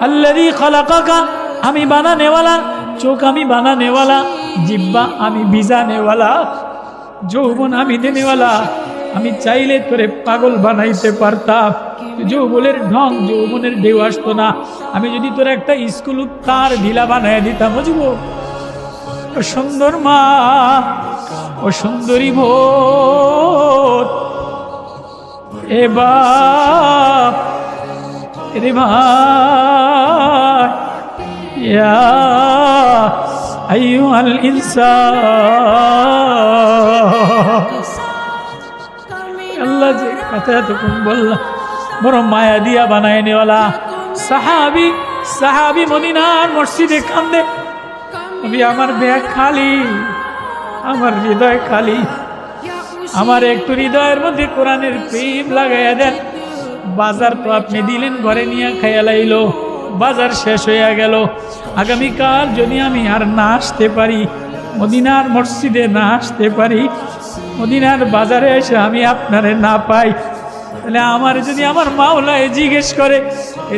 আল্লাযী খালাকাকা, আমি বানানেওয়ালা। চোখ আমি বানানেওয়ালা, জিহ্বা আমি ভিজানেওয়ালা, যৌবন আমি দেনেওয়ালা। আমি চাইলে তোরে পাগল বানাইতে পারতাম, যৌবনের ঢং যৌবনের ঢেউ আসতো না। আমি যদি তোর একটা স্কুল তার ঢিলা বানাই দিতাম, বুঝবো? ও সুন্দর মা, ও সুন্দরী ভোর, এ বাপ, রে ভাই, ইয়া আইয়ুহাল ইনসান। আল্লাহ যে কথা এতক্ষণ বললাম, বড় মায়া দিয়া বানায় নেওয়ালা। সাহাবি মদিনার মসজিদে কান্দে, নবী আমার ব্যাগ খালি, আমার হৃদয় খালি, আমার একটু হৃদয়ের মধ্যে কোরআনের প্রেম লাগাইয়া দেন। বাজার তো আপনি দিলেন, ঘরে নিয়ে খাইয়া লাইলো, বাজার শেষ হইয়া গেল। আগামীকাল যদি আমি আর না আসতে পারি, মদিনার মসজিদে না আসতে পারি, মদিনার বাজারে এসে আমি আপনারে না পাই, তাহলে আমার যদি আমার মাওলায় জিজ্ঞেস করে,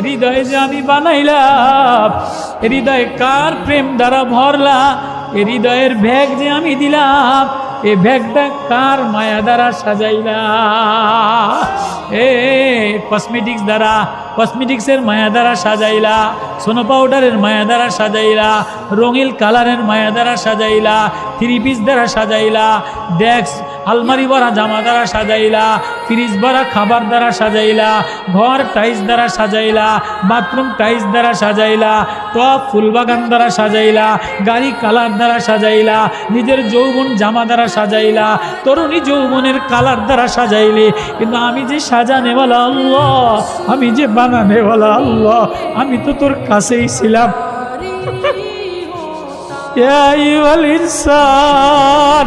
হৃদয়ে যে আমি বানাইলাম, হৃদয়ে কার প্রেম দ্বারা ভরলা, হৃদয়ের ব্যাগ যে আমি দিলাম, এই ব্যাগটা কার মায়া দ্বারা সাজাইলা? এ কসমেটিক্স দ্বারা, কসমেটিক্সের মায়া দ্বারা সাজাইলা, সোনো পাউডারের মায়া দ্বারা সাজাইলা, রঙিল কালারের মায়া দ্বারা সাজাইলা, থ্রি পিস দ্বারা সাজাইলা, ডেস্ক আলমারি ভরা জামা দ্বারা সাজাইলা, ফ্রিজ ভরা খাবার দ্বারা সাজাইলা, ঘর টাইলস দ্বারা সাজাইলা, বাথরুম টাইলস দ্বারা সাজাইলা, টপ ফুলবাগান দ্বারা সাজাইলা, গাড়ি কালার দ্বারা সাজাইলা, নিজের যৌবন জামা দ্বারা সাজাইলা, তরুণী যৌবনের কালার দ্বারা সাজাইলে। কিন্তু আমি যে সাজানেওয়ালা আল্লাহ, আমি যে বানানেওয়ালা আল্লাহ, আমি তো তোর কাছেই ছিলাম। ইয়া আইয়ুহাল ইনসান,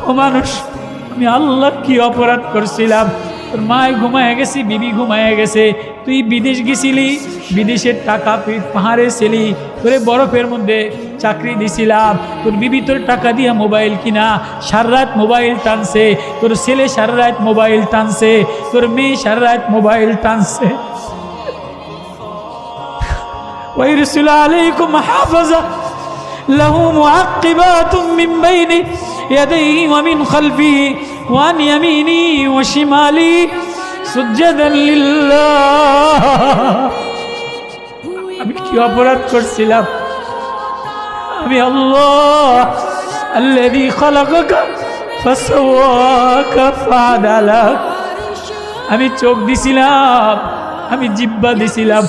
ও মানুষ, আমি আল্লাহ কি অপরাধ করছিলাম? তোর মায় ঘুমায় গেছি, বিবি ঘুমায় গেছে, তুই বিদেশ গেছিলি, বিদেশের টাকা পাহাড়ে ছিলি, তোরে বরফের মধ্যে চাকরি দিছিলাম, তোর বিবি তোর টাকা দিয়া মোবাইল কিনা সারা রাত মোবাইল টানছে, তোর ছেলে সারা রাত মোবাইল টানছে, তোর মেয়ে সারা রাত মোবাইল টানছে। ويرسل عليكم حافظا له معقبات من بين يديه ومن خلفه وعن يمينه وشماله سجدا لله। আমি কি অপরাধ করছিলাম? আমি আল্লাহ الذي خلقك فسواك فعدلك। আমি চোখ দিছিলাম, আমি জিহ্বা দিছিলাম,